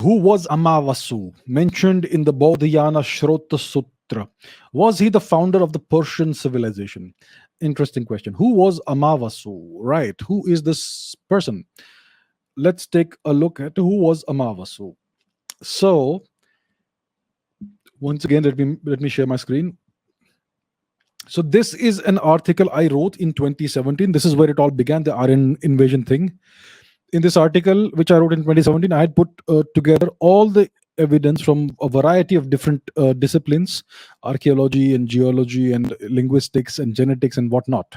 Who was Amavasu, mentioned in the Bodhayana Shrota Sutra? Was he the founder of the Persian civilization? Interesting question. Who was Amavasu? Right. Who is this person? Let's take a look at who was Amavasu. So, once again, let me share my screen. So this is an article I wrote in 2017. This is where it all began, the Aryan invasion thing. In this article, which I wrote in 2017, I had put together all the evidence from a variety of different disciplines, archaeology and geology and linguistics and genetics and whatnot.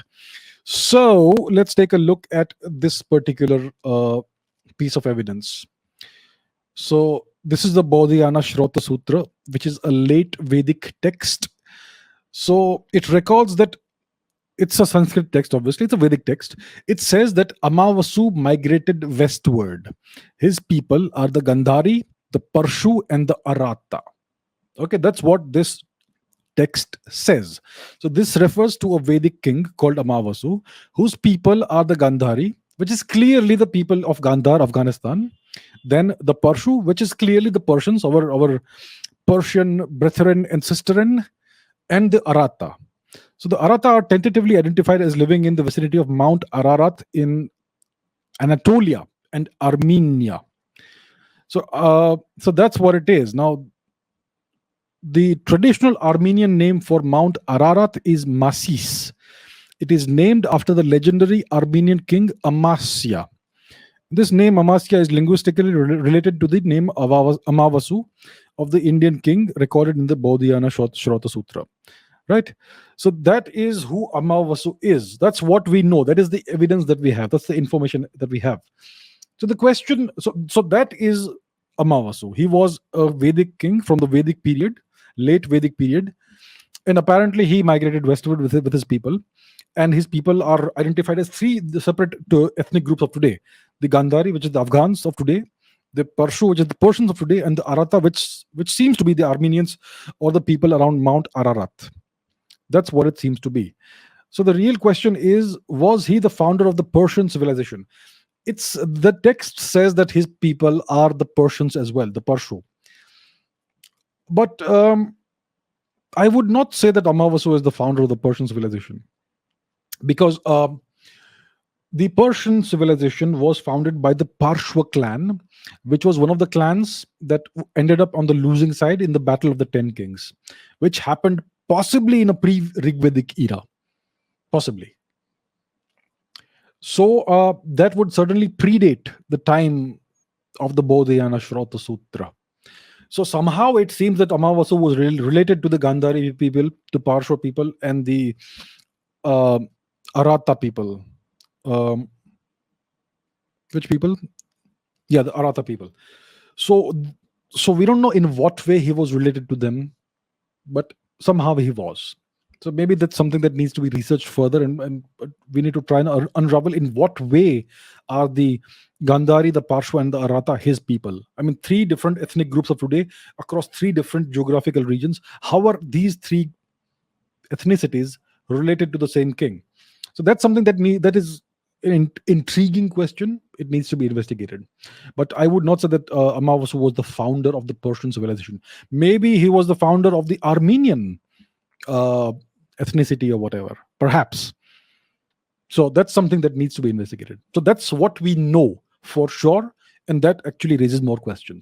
So let's take a look at this particular piece of evidence. So this is the Bodhayana Shrota Sutra, which is a late Vedic text. So it records that it's a Sanskrit text, obviously, it's a Vedic text. It says that Amavasu migrated westward. His people are the Gandhari, the Parshu, and the Arata. Okay, that's what this text says. So this refers to a Vedic king called Amavasu, whose people are the Gandhari, which is clearly the people of Gandhar, Afghanistan. Then the Parshu, which is clearly the Persians, our Persian brethren and sisterin, and the Arata. So the Arata are tentatively identified as living in the vicinity of Mount Ararat in Anatolia and Armenia. So that's what it is. Now, the traditional Armenian name for Mount Ararat is Masis. It is named after the legendary Armenian king Amasya. This name Amasya is linguistically related to the name Amavasu of the Indian king recorded in the Bodhayana Shrota Sutra. Right? So that is who Amavasu is. That's what we know. That is the evidence that we have. That's the information that we have. So the question, so that is Amavasu. He was a Vedic king from the Vedic period, late Vedic period, and apparently he migrated westward with his people. And his people are identified as three separate ethnic groups of today: the Gandhari, which is the Afghans of today; the Parshu, which is the Persians of today; and the Arata, which seems to be the Armenians or the people around Mount Ararat. That's what it seems to be. So the real question is, was he the founder of the Persian civilization? It's the text says that his people are the Persians as well, the Parshu. But I would not say that Amavasu is the founder of the Persian civilization, because the Persian civilization was founded by the Parshva clan, which was one of the clans that ended up on the losing side in the Battle of the Ten Kings, which happened possibly in a pre-Rigvedic era. Possibly. So that would certainly predate the time of the Bodhayana Shrota Sutra. So somehow it seems that Amavasu was related to the Gandhari people, to Parshva people, and the Arata people. Which people? Yeah, the Arata people. So we don't know in what way he was related to them, but somehow he was. So maybe that's something that needs to be researched further, and we need to try and unravel in what way are the Gandhari, the Parshva, and the Arata his people. I mean, three different ethnic groups of today across three different geographical regions. How are these three ethnicities related to the same king? So that's something that is an intriguing question. It needs to be investigated. But I would not say that Amavasu was the founder of the Persian civilization. Maybe he was the founder of the Armenian ethnicity or whatever, perhaps. So that's something that needs to be investigated. So that's what we know for sure, and that actually raises more questions.